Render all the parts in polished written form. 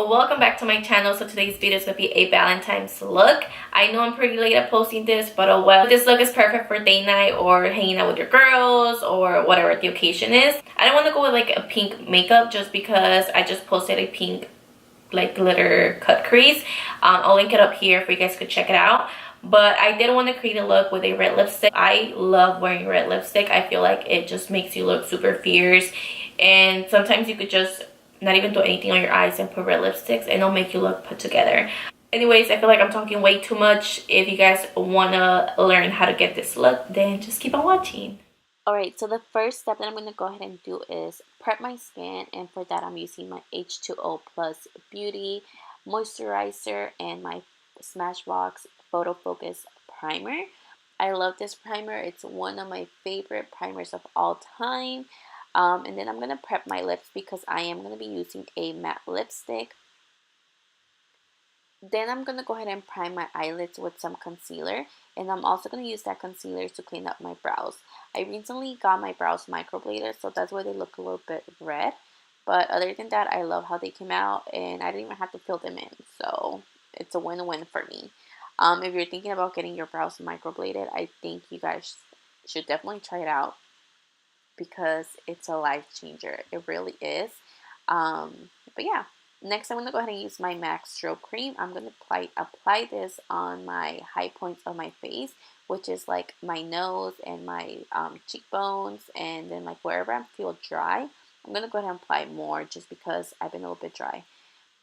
welcome back to my channel. So today's video is going to be a Valentine's look. I know I'm pretty late at posting this, but oh well. This look is perfect for date night or hanging out with your girls or whatever the occasion is. I don't want to go with like a pink makeup just because I just posted a pink like glitter cut crease. I'll link it up here for you guys to check it out. But I did want to create a look with a red lipstick. I love wearing red lipstick. I feel like it just makes you look super fierce, and sometimes you could just not even do anything on your eyes and put red lipsticks and it'll make you look put together. Anyways, I feel like I'm talking way too much. If you guys want to learn how to get this look, then just keep on watching. Alright, so the first step that I'm going to go ahead and do is prep my skin, and for that I'm using my H2O Plus Beauty Moisturizer and my Smashbox Photo Focus Primer. I love this primer. It's one of my favorite primers of all time. And then I'm going to prep my lips because I am going to be using a matte lipstick. Then I'm going to go ahead and prime my eyelids with some concealer. And I'm also going to use that concealer to clean up my brows. I recently got my brows microbladed, so that's why they look a little bit red. But other than that, I love how they came out, and I didn't even have to fill them in. So it's a win-win for me. If you're thinking about getting your brows microbladed, I think you guys should definitely try it out, because it's a life changer. It really is. But yeah, next I'm going to go ahead and use my MAC Stroke Cream. I'm going to apply this on my high points of my face, which is like my nose and my cheekbones, and then like wherever I feel dry. I'm going to go ahead and apply more just because I've been a little bit dry.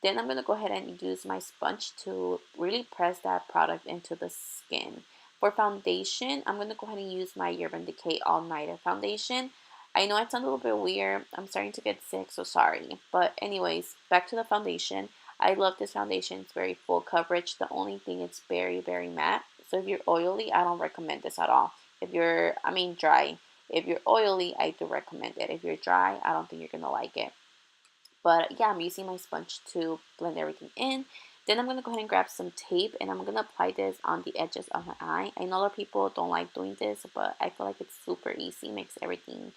Then I'm going to go ahead and use my sponge to really press that product into the skin. For foundation, I'm going to go ahead and use my Urban Decay All Nighter Foundation. I know it sounds a little bit weird. I'm starting to get sick, so sorry. But anyways, back to the foundation. I love this foundation. It's very full coverage. The only thing, it's very, very matte. So if you're oily, I don't recommend this at all. If you're, dry. If you're oily, I do recommend it. If you're dry, I don't think you're going to like it. But yeah, I'm using my sponge to blend everything in. Then I'm going to go ahead and grab some tape, and I'm going to apply this on the edges of my eye. I know a lot of people don't like doing this, but I feel like it's super easy. Makes everything,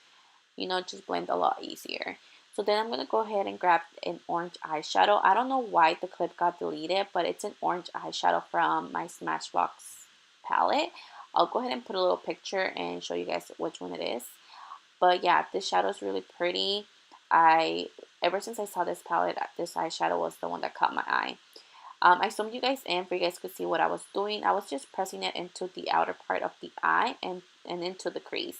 just blend a lot easier. So then I'm going to go ahead and grab an orange eyeshadow. I don't know why the clip got deleted, but it's an orange eyeshadow from my Smashbox palette. I'll go ahead and put a little picture and show you guys which one it is. But yeah, this shadow is really pretty. Ever since I saw this palette, this eyeshadow was the one that caught my eye. I zoomed you guys in for you guys could see what I was doing. I was just pressing it into the outer part of the eye and into the crease.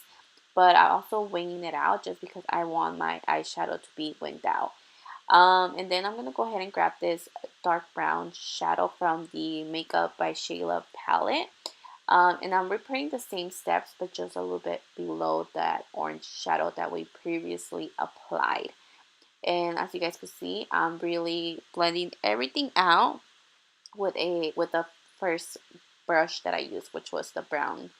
But I'm also winging it out just because I want my eyeshadow to be winged out. And then I'm going to go ahead and grab this dark brown shadow from the Makeup by Shayla palette. And I'm repeating the same steps, but just a little bit below that orange shadow that we previously applied. And as you guys can see, I'm really blending everything out with the first brush that I used, which was the brown.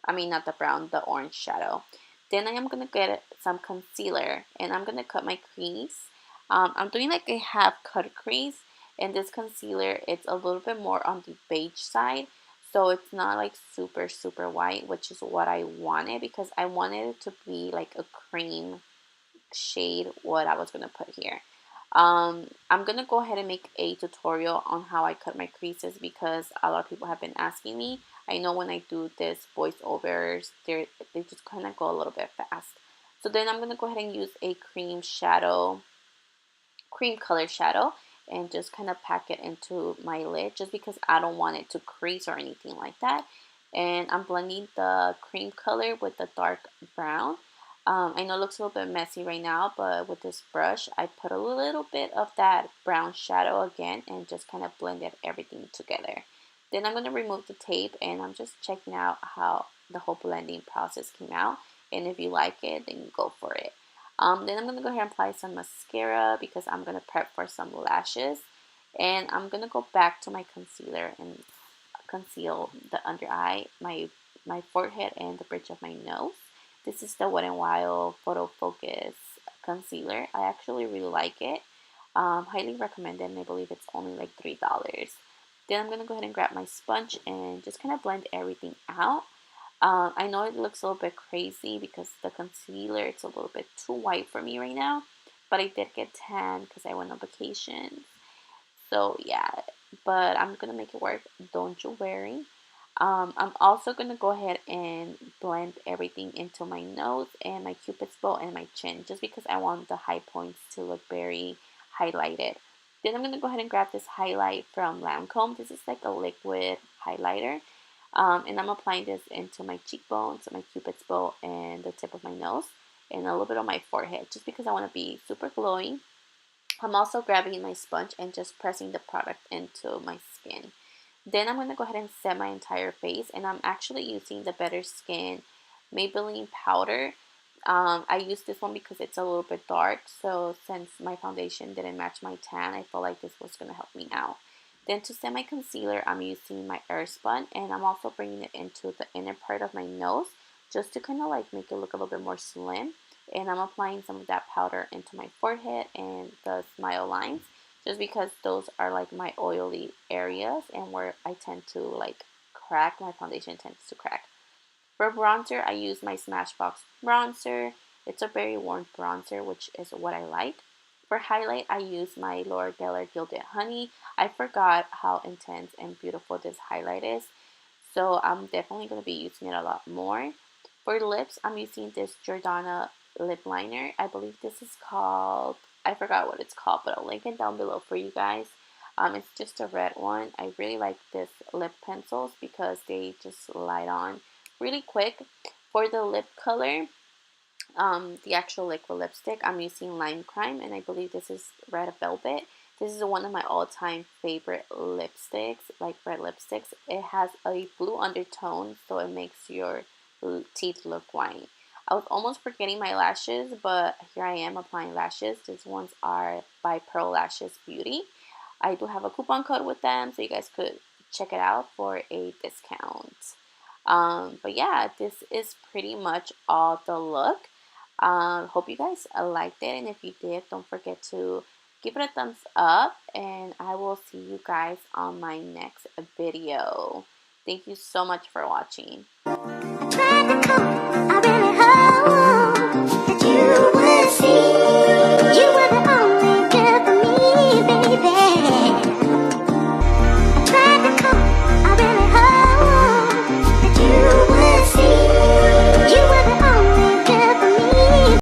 Not the brown, the orange shadow. Then I am going to get some concealer, and I'm going to cut my crease. I'm doing like a half cut crease, and this concealer, it's a little bit more on the beige side. So it's not like super, super white, which is what I wanted, because I wanted it to be like a cream shade, what I was going to put here. I'm going to go ahead and make a tutorial on how I cut my creases, because a lot of people have been asking me. I know when I do this voiceovers, they just kind of go a little bit fast. So then I'm going to go ahead and use a cream color shadow, and just kind of pack it into my lid, just because I don't want it to crease or anything like that. And I'm blending the cream color with the dark brown. I know it looks a little bit messy right now, but with this brush, I put a little bit of that brown shadow again and just kind of blended everything together. Then I'm going to remove the tape, and I'm just checking out how the whole blending process came out. And if you like it, then you go for it. Then I'm going to go ahead and apply some mascara, because I'm going to prep for some lashes. And I'm going to go back to my concealer and conceal the under eye, my forehead, and the bridge of my nose. This is the Wet n Wild Photo Focus Concealer. I actually really like it. Highly recommend it, and I believe it's only like $3. Then I'm going to go ahead and grab my sponge and just kind of blend everything out. I know it looks a little bit crazy because the concealer, it's a little bit too white for me right now. But I did get tan because I went on vacation. So yeah, but I'm gonna make it work, don't you worry. I'm also gonna go ahead and blend everything into my nose and my cupid's bow and my chin, just because I want the high points to look very highlighted. Then I'm gonna go ahead and grab this highlight from Lancome. This is like a liquid highlighter. And I'm applying this into my cheekbones, my cupid's bow, and the tip of my nose, and a little bit on my forehead, just because I want to be super glowy. I'm also grabbing my sponge and just pressing the product into my skin. Then I'm going to go ahead and set my entire face, and I'm actually using the Better Skin Maybelline powder. I use this one because it's a little bit dark, so since my foundation didn't match my tan, I felt like this was going to help me out. Then to set my concealer, I'm using my Airspun, and I'm also bringing it into the inner part of my nose just to kind of like make it look a little bit more slim. And I'm applying some of that powder into my forehead and the smile lines, just because those are like my oily areas and where I tend to like crack, my foundation tends to crack. For bronzer, I use my Smashbox bronzer. It's a very warm bronzer, which is what I like. For highlight, I use my Laura Geller Gilded Honey. I forgot how intense and beautiful this highlight is, so I'm definitely going to be using it a lot more. For lips, I'm using this Jordana lip liner. I believe this is called, I forgot what it's called, but I'll link it down below for you guys. It's just a red one. I really like this lip pencils because they just light on really quick. For the lip color, the actual liquid lipstick, I'm using Lime Crime, and I believe this is Red Velvet. This is one of my all-time favorite lipsticks, like red lipsticks. It has a blue undertone, so it makes your teeth look white. I was almost forgetting my lashes, but here I am applying lashes. These ones are by Pearl Lashes Beauty. I do have a coupon code with them, so you guys could check it out for a discount. But yeah, this is pretty much all the look. Hope you guys liked it, and if you did, don't forget to give it a thumbs up, and I will see you guys on my next video. Thank you so much for watching. I really hope that you